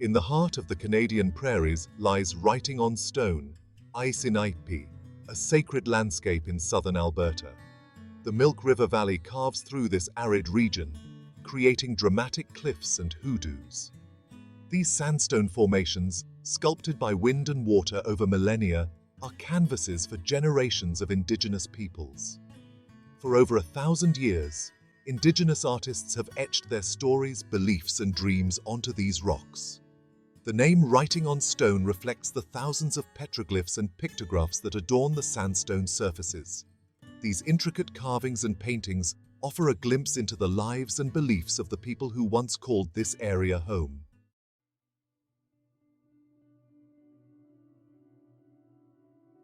In the heart of the Canadian prairies lies Writing on Stone, Áísínai'pi, a sacred landscape in southern Alberta. The Milk River Valley carves through this arid region, creating dramatic cliffs and hoodoos. These sandstone formations, sculpted by wind and water over millennia, are canvases for generations of Indigenous peoples. For over 1,000 years, Indigenous artists have etched their stories, beliefs, and dreams onto these rocks. The name Writing on Stone reflects the thousands of petroglyphs and pictographs that adorn the sandstone surfaces. These intricate carvings and paintings offer a glimpse into the lives and beliefs of the people who once called this area home.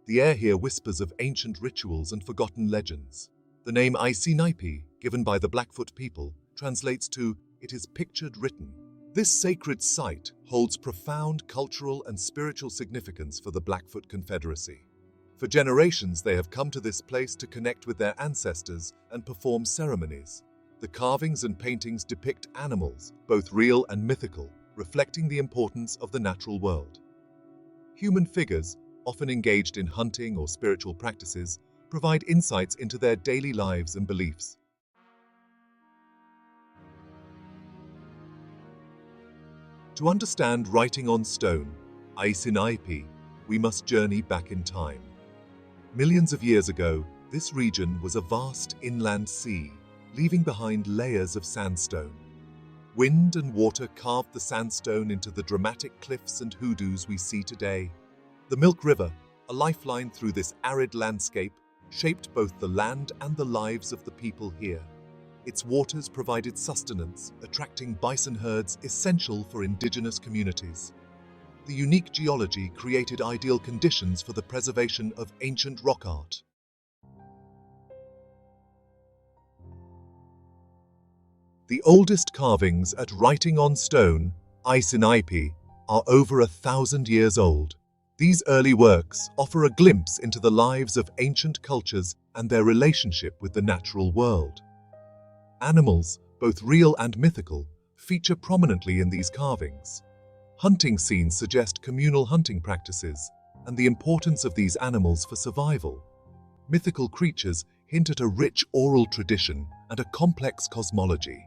The air here whispers of ancient rituals and forgotten legends. The name Áísínai'pi, given by the Blackfoot people, translates to "it is pictured written." This sacred site holds profound cultural and spiritual significance for the Blackfoot Confederacy. For generations, they have come to this place to connect with their ancestors and perform ceremonies. The carvings and paintings depict animals, both real and mythical, reflecting the importance of the natural world. Human figures, often engaged in hunting or spiritual practices, provide insights into their daily lives and beliefs. To understand Writing on Stone, Áísínai'pi, we must journey back in time. Millions of years ago, this region was a vast inland sea, leaving behind layers of sandstone. Wind and water carved the sandstone into the dramatic cliffs and hoodoos we see today. The Milk River, a lifeline through this arid landscape, shaped both the land and the lives of the people here. Its waters provided sustenance, attracting bison herds essential for Indigenous communities. The unique geology created ideal conditions for the preservation of ancient rock art. The oldest carvings at Writing on Stone, Áísínai'pi, are over 1,000 years old. These early works offer a glimpse into the lives of ancient cultures and their relationship with the natural world. Animals, both real and mythical, feature prominently in these carvings. Hunting scenes suggest communal hunting practices and the importance of these animals for survival. Mythical creatures hint at a rich oral tradition and a complex cosmology.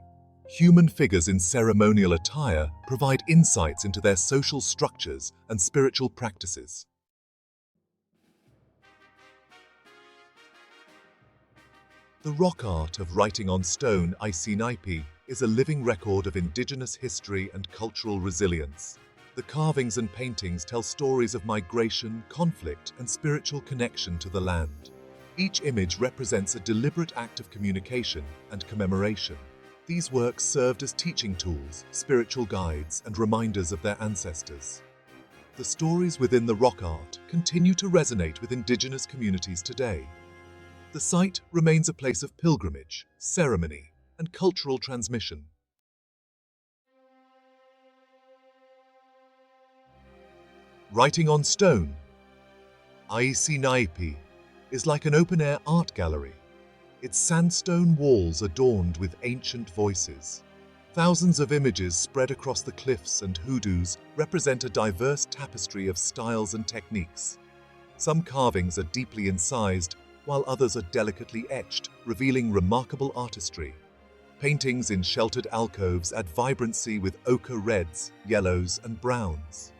Human figures in ceremonial attire provide insights into their social structures and spiritual practices. The rock art of Writing on Stone, Áísínai'pi, is a living record of Indigenous history and cultural resilience. The carvings and paintings tell stories of migration, conflict, and spiritual connection to the land. Each image represents a deliberate act of communication and commemoration. These works served as teaching tools, spiritual guides, and reminders of their ancestors. The stories within the rock art continue to resonate with Indigenous communities today. The site remains a place of pilgrimage, ceremony, and cultural transmission. Writing on Stone, Áísínai'pi, is like an open-air art gallery, its sandstone walls adorned with ancient voices. Thousands of images spread across the cliffs and hoodoos represent a diverse tapestry of styles and techniques. Some carvings are deeply incised, while others are delicately etched, revealing remarkable artistry. Paintings in sheltered alcoves add vibrancy with ochre reds, yellows, and browns.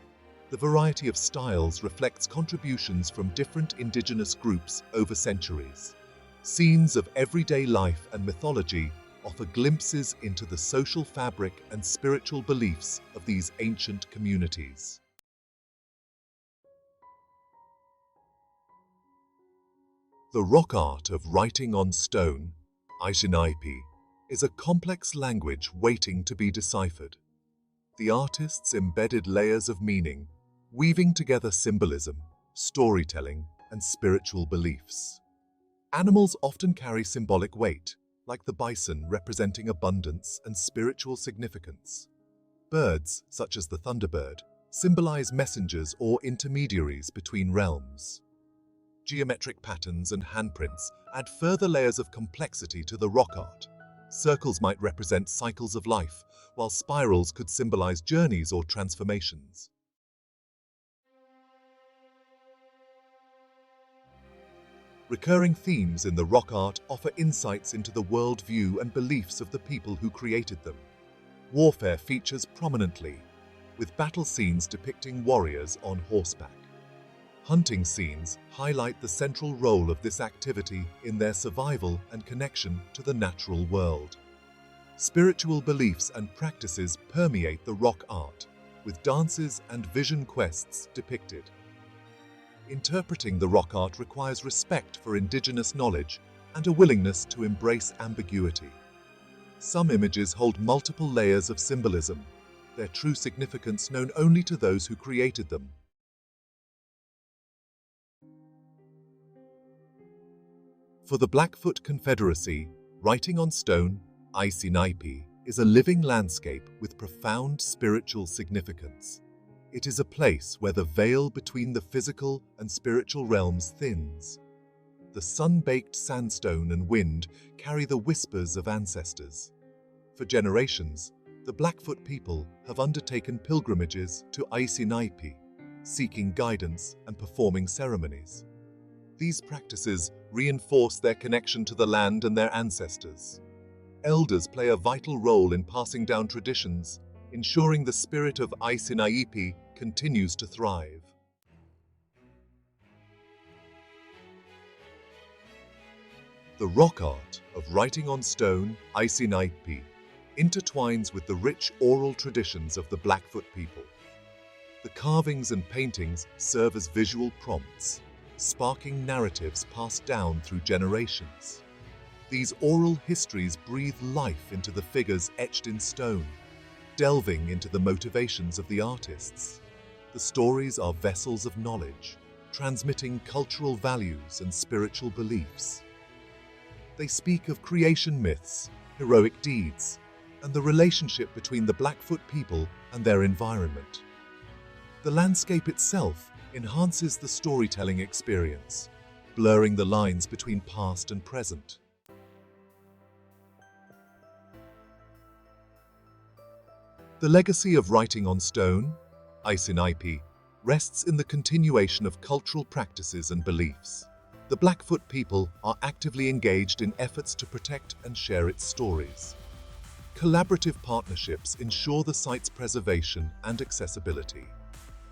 The variety of styles reflects contributions from different Indigenous groups over centuries. Scenes of everyday life and mythology offer glimpses into the social fabric and spiritual beliefs of these ancient communities. The rock art of Writing on Stone, Áísínai'pi, is a complex language waiting to be deciphered. The artists embedded layers of meaning, weaving together symbolism, storytelling, and spiritual beliefs. Animals often carry symbolic weight, like the bison representing abundance and spiritual significance. Birds, such as the thunderbird, symbolize messengers or intermediaries between realms. Geometric patterns and handprints add further layers of complexity to the rock art. Circles might represent cycles of life, while spirals could symbolize journeys or transformations. Recurring themes in the rock art offer insights into the worldview and beliefs of the people who created them. Warfare features prominently, with battle scenes depicting warriors on horseback. Hunting scenes highlight the central role of this activity in their survival and connection to the natural world. Spiritual beliefs and practices permeate the rock art, with dances and vision quests depicted. Interpreting the rock art requires respect for indigenous knowledge and a willingness to embrace ambiguity. Some images hold multiple layers of symbolism, their true significance known only to those who created them. For the Blackfoot Confederacy, writing on stone, Áísínai'pi, is a living landscape with profound spiritual significance. It is a place where the veil between the physical and spiritual realms thins. The sun-baked sandstone and wind carry the whispers of ancestors. For generations, the Blackfoot people have undertaken pilgrimages to Áísínai'pi, seeking guidance and performing ceremonies. These practices reinforce their connection to the land and their ancestors. Elders play a vital role in passing down traditions, ensuring the spirit of Áísínai'pi continues to thrive. The rock art of writing on stone, Áísínai'pi, intertwines with the rich oral traditions of the Blackfoot people. The carvings and paintings serve as visual prompts, sparking narratives passed down through generations. These oral histories breathe life into the figures etched in stone, delving into the motivations of the artists. The stories are vessels of knowledge, transmitting cultural values and spiritual beliefs. They speak of creation myths, heroic deeds, and the relationship between the Blackfoot people and their environment. The landscape itself enhances the storytelling experience, blurring the lines between past and present. The legacy of writing on stone, Áísínai'pi, rests in the continuation of cultural practices and beliefs. The Blackfoot people are actively engaged in efforts to protect and share its stories. Collaborative partnerships ensure the site's preservation and accessibility.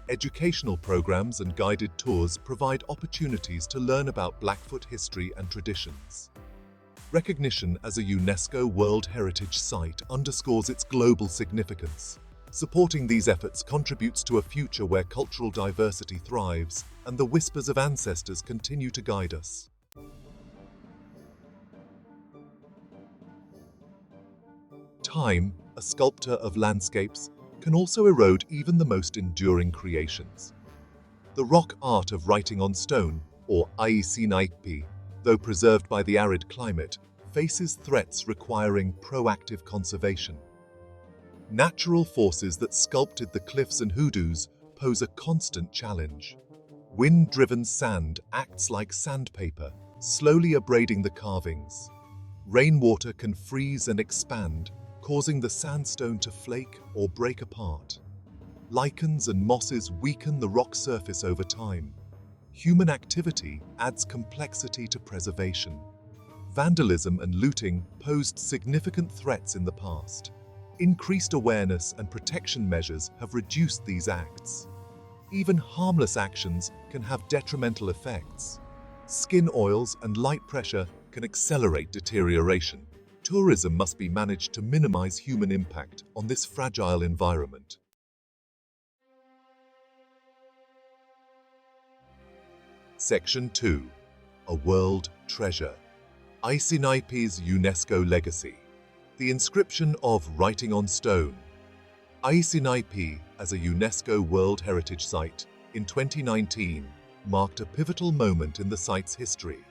Educational programs and guided tours provide opportunities to learn about Blackfoot history and traditions. Recognition as a UNESCO World Heritage Site underscores its global significance. Supporting these efforts contributes to a future where cultural diversity thrives and the whispers of ancestors continue to guide us. Time, a sculptor of landscapes, can also erode even the most enduring creations. The rock art of writing on stone, or Áísínai'pi, though preserved by the arid climate, faces threats requiring proactive conservation. Natural forces that sculpted the cliffs and hoodoos pose a constant challenge. Wind-driven sand acts like sandpaper, slowly abrading the carvings. Rainwater can freeze and expand, causing the sandstone to flake or break apart. Lichens and mosses weaken the rock surface over time. Human activity adds complexity to preservation. Vandalism and looting posed significant threats in the past. Increased awareness and protection measures have reduced these acts. Even harmless actions can have detrimental effects. Skin oils and light pressure can accelerate deterioration. Tourism must be managed to minimize human impact on this fragile environment. Section 2. A World Treasure. Áísínai'pi's UNESCO Legacy. The inscription of Writing on Stone. Áísínai'pi, as a UNESCO World Heritage Site, in 2019, marked a pivotal moment in the site's history,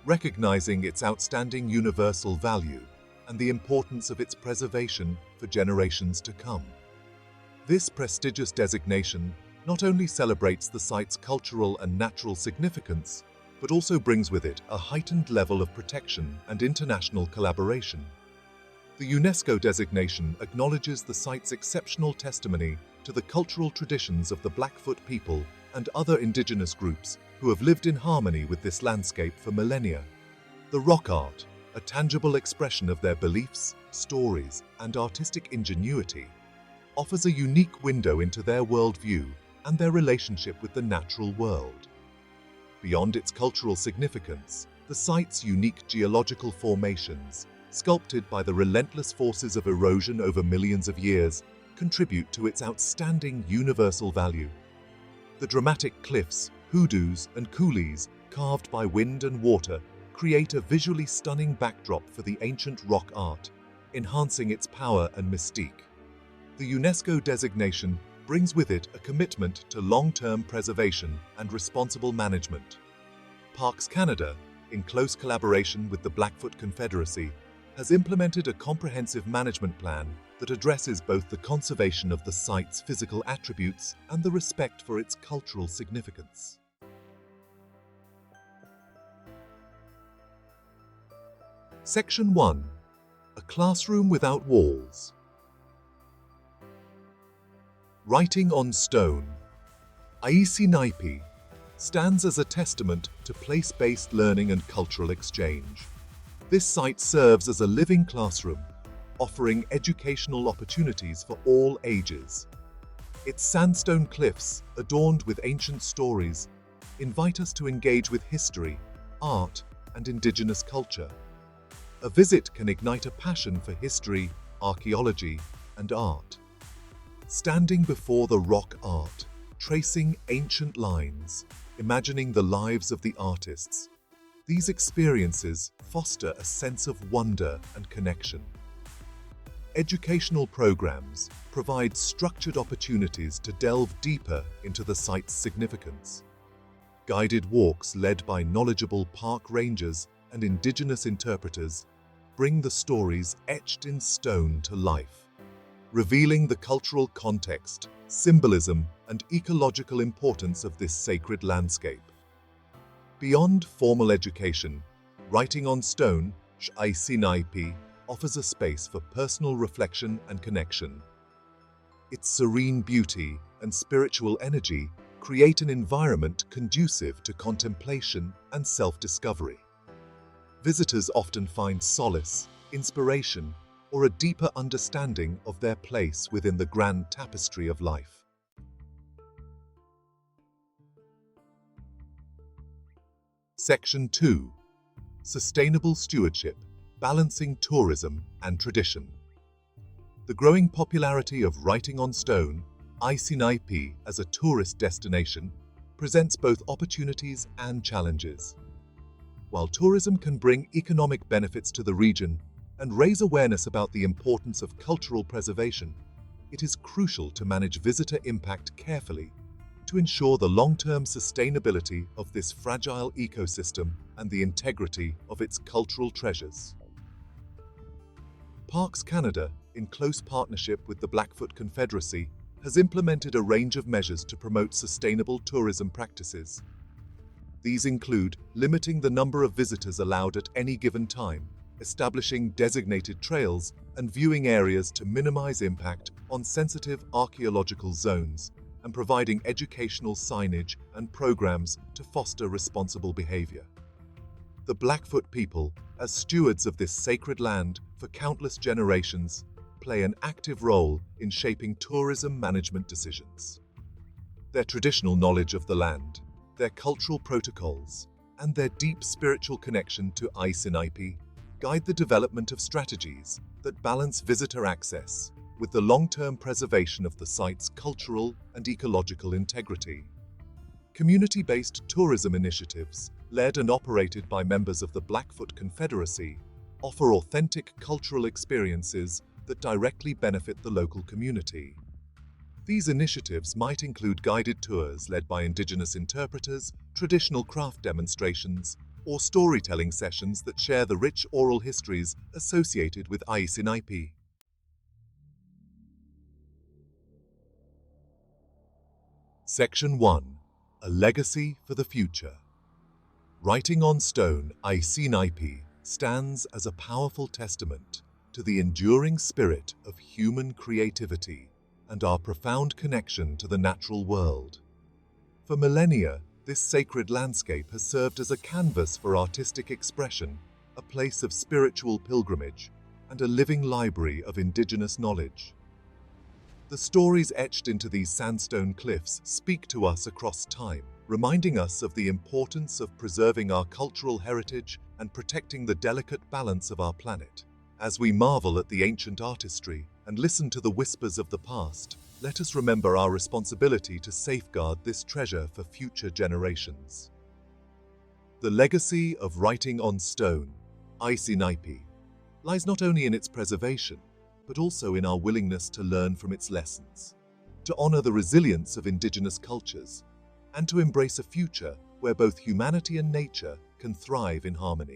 recognizing its outstanding universal value and the importance of its preservation for generations to come. This prestigious designation not only celebrates the site's cultural and natural significance, but also brings with it a heightened level of protection and international collaboration. The UNESCO designation acknowledges the site's exceptional testimony to the cultural traditions of the Blackfoot people and other indigenous groups who have lived in harmony with this landscape for millennia. The rock art, a tangible expression of their beliefs, stories, and artistic ingenuity, offers a unique window into their worldview and their relationship with the natural world. Beyond its cultural significance, the site's unique geological formations, sculpted by the relentless forces of erosion over millions of years, contribute to its outstanding universal value. The dramatic cliffs, hoodoos, and coulees, carved by wind and water, create a visually stunning backdrop for the ancient rock art, enhancing its power and mystique. The UNESCO designation brings with it a commitment to long-term preservation and responsible management. Parks Canada, in close collaboration with the Blackfoot Confederacy, has implemented a comprehensive management plan that addresses both the conservation of the site's physical attributes and the respect for its cultural significance. Section 1. A classroom without walls. Writing on stone. Áísínai'pi stands as a testament to place-based learning and cultural exchange. This site serves as a living classroom, offering educational opportunities for all ages. Its sandstone cliffs, adorned with ancient stories, invite us to engage with history, art, and indigenous culture. A visit can ignite a passion for history, archaeology, and art. Standing before the rock art, tracing ancient lines, imagining the lives of the artists, these experiences foster a sense of wonder and connection. Educational programs provide structured opportunities to delve deeper into the site's significance. Guided walks led by knowledgeable park rangers and indigenous interpreters bring the stories etched in stone to life, revealing the cultural context, symbolism, and ecological importance of this sacred landscape. Beyond formal education, writing on stone, Áísínai'pi, offers a space for personal reflection and connection. Its serene beauty and spiritual energy create an environment conducive to contemplation and self-discovery. Visitors often find solace, inspiration, or a deeper understanding of their place within the grand tapestry of life. Section 2. Sustainable Stewardship, Balancing Tourism and Tradition. The growing popularity of writing on stone, Áísínai'pi as a tourist destination, presents both opportunities and challenges. While tourism can bring economic benefits to the region and raise awareness about the importance of cultural preservation, it is crucial to manage visitor impact carefully to ensure the long-term sustainability of this fragile ecosystem and the integrity of its cultural treasures. Parks Canada, in close partnership with the Blackfoot Confederacy, has implemented a range of measures to promote sustainable tourism practices. These include limiting the number of visitors allowed at any given time, establishing designated trails and viewing areas to minimize impact on sensitive archaeological zones, and providing educational signage and programs to foster responsible behavior. The Blackfoot people, as stewards of this sacred land for countless generations, play an active role in shaping tourism management decisions. Their traditional knowledge of the land, their cultural protocols, and their deep spiritual connection to Áísínai'pi guide the development of strategies that balance visitor access with the long-term preservation of the site's cultural and ecological integrity. Community-based tourism initiatives, led and operated by members of the Blackfoot Confederacy, offer authentic cultural experiences that directly benefit the local community. These initiatives might include guided tours led by Indigenous interpreters, traditional craft demonstrations, or storytelling sessions that share the rich oral histories associated with Áísínai'pi. Section 1. A Legacy for the Future. Writing on stone, Áísínai'pi stands as a powerful testament to the enduring spirit of human creativity and our profound connection to the natural world. For millennia, this sacred landscape has served as a canvas for artistic expression, a place of spiritual pilgrimage, and a living library of indigenous knowledge. The stories etched into these sandstone cliffs speak to us across time, reminding us of the importance of preserving our cultural heritage and protecting the delicate balance of our planet. As we marvel at the ancient artistry and listen to the whispers of the past, let us remember our responsibility to safeguard this treasure for future generations. The legacy of writing on stone, Áísínai'pi, lies not only in its preservation, but also in our willingness to learn from its lessons, to honor the resilience of indigenous cultures, and to embrace a future where both humanity and nature can thrive in harmony.